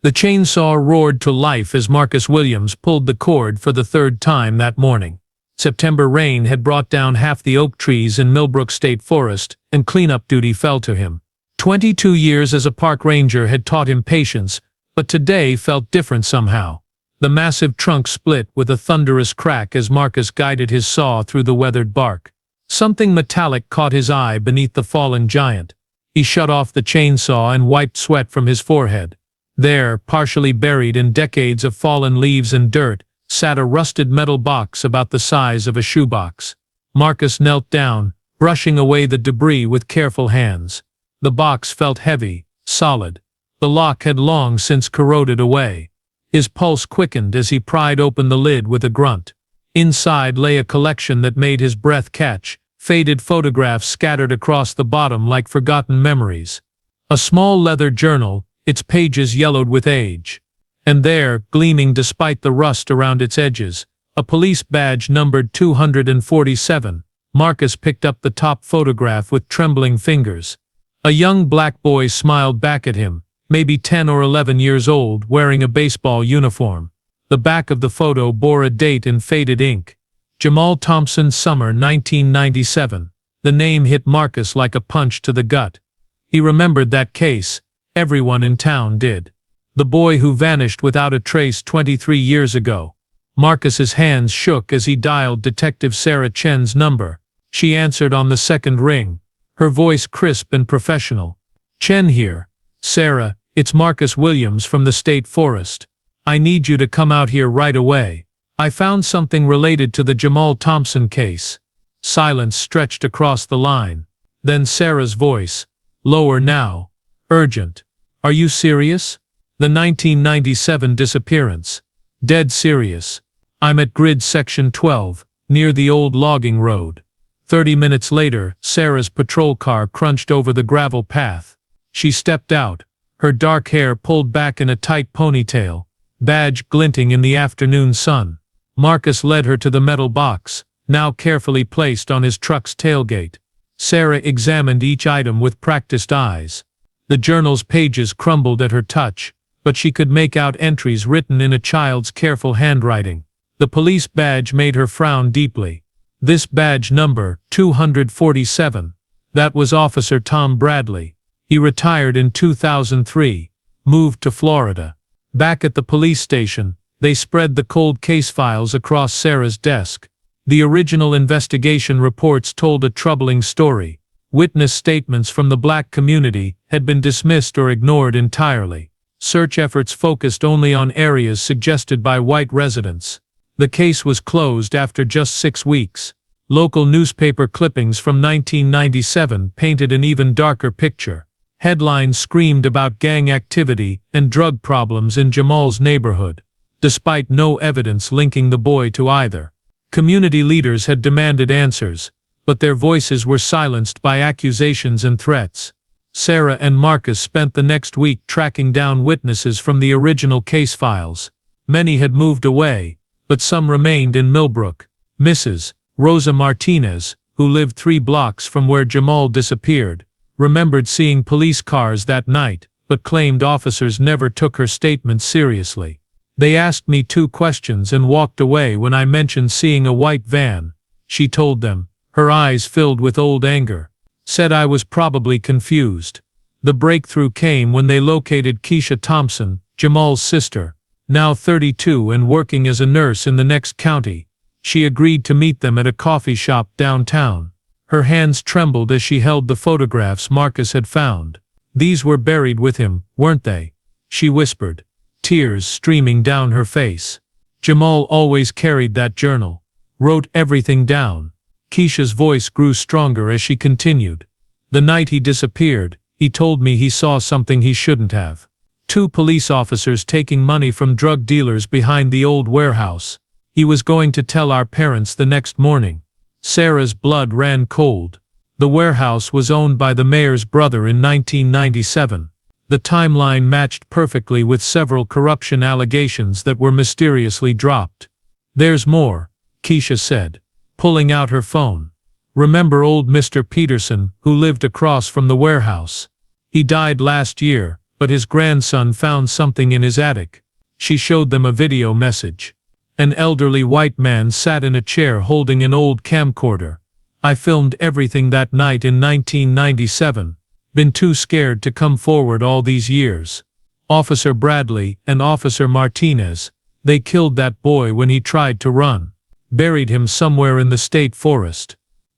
The chainsaw roared to life as Marcus Williams pulled the cord for the third time that morning. September rain had brought down half the oak trees in Millbrook State Forest, and cleanup duty fell to him. 22 years as a park ranger had taught him patience, but today felt different somehow. The massive trunk split with a thunderous crack as Marcus guided his saw through the weathered bark. Something metallic caught his eye beneath the fallen giant. He shut off the chainsaw and wiped sweat from his forehead. There, partially buried in decades of fallen leaves and dirt, sat a rusted metal box about the size of a shoebox. Marcus knelt down, brushing away the debris with careful hands. The box felt heavy, solid. The lock had long since corroded away. His pulse quickened as he pried open the lid with a grunt. Inside lay a collection that made his breath catch, faded photographs scattered across the bottom like forgotten memories. A small leather journal, its pages yellowed with age. And there, gleaming despite the rust around its edges, a police badge numbered 247. Marcus picked up the top photograph with trembling fingers. A young black boy smiled back at him, maybe 10 or 11 years old, wearing a baseball uniform. The back of the photo bore a date in faded ink. Jamal Thompson, summer 1997. The name hit Marcus like a punch to the gut. He remembered that case. Everyone in town did. The boy who vanished without a trace 23 years ago. Marcus's hands shook as he dialed Detective Sarah Chen's number. She answered on the second ring, her voice crisp and professional. "Chen here. Sarah, it's Marcus Williams from the State Forest. I need you to come out here right away. I found something related to the Jamal Thompson case." Silence stretched across the line. Then Sarah's voice, lower now, urgent. "Are you serious? The 1997 disappearance. Dead serious. I'm at grid section 12, near the old logging road." 30 minutes later, Sarah's patrol car crunched over the gravel path. She stepped out, her dark hair pulled back in a tight ponytail, badge glinting in the afternoon sun. Marcus led her to the metal box, now carefully placed on his truck's tailgate. Sarah examined each item with practiced eyes. The journal's pages crumbled at her touch, but she could make out entries written in a child's careful handwriting. The police badge made her frown deeply. This badge number, 247. That was Officer Tom Bradley. He retired in 2003, moved to Florida. Back at the police station, they spread the cold case files across Sarah's desk. The original investigation reports told a troubling story. Witness statements from the black community had been dismissed or ignored entirely. Search efforts focused only on areas suggested by white residents. The case was closed after just 6 weeks. Local newspaper clippings from 1997 painted an even darker picture. Headlines screamed about gang activity and drug problems in Jamal's neighborhood, despite no evidence linking the boy to either. Community leaders had demanded answers, but their voices were silenced by accusations and threats. Sarah and Marcus spent the next week tracking down witnesses from the original case files. Many had moved away, but some remained in Millbrook. Mrs. Rosa Martinez, who lived 3 blocks from where Jamal disappeared, remembered seeing police cars that night, but claimed officers never took her statement seriously. "They asked me 2 questions and walked away when I mentioned seeing a white van," she told them, her eyes filled with old anger. "Said I was probably confused." The breakthrough came when they located Keisha Thompson, Jamal's sister, now 32 and working as a nurse in the next county. She agreed to meet them at a coffee shop downtown. Her hands trembled as she held the photographs Marcus had found. "These were buried with him, weren't they?" she whispered, tears streaming down her face. "Jamal always carried that journal. Wrote everything down." Keisha's voice grew stronger as she continued. "The night he disappeared, he told me he saw something he shouldn't have. 2 police officers taking money from drug dealers behind the old warehouse. He was going to tell our parents the next morning." Sarah's blood ran cold. The warehouse was owned by the mayor's brother in 1997. The timeline matched perfectly with several corruption allegations that were mysteriously dropped. "There's more," Keisha said, pulling out her phone. "Remember old Mr. Peterson, who lived across from the warehouse? He died last year, but his grandson found something in his attic. She showed them a video message. An elderly white man sat in a chair holding an old camcorder. I filmed everything that night in 1997. Been too scared to come forward all these years. Officer Bradley and Officer Martinez, they killed that boy when he tried to run. Buried him somewhere in the state forest.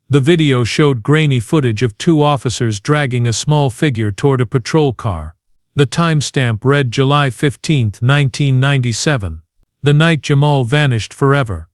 The video showed grainy footage of two officers dragging a small figure toward a patrol car. The timestamp read July 15, 1997. The night Jamal vanished forever.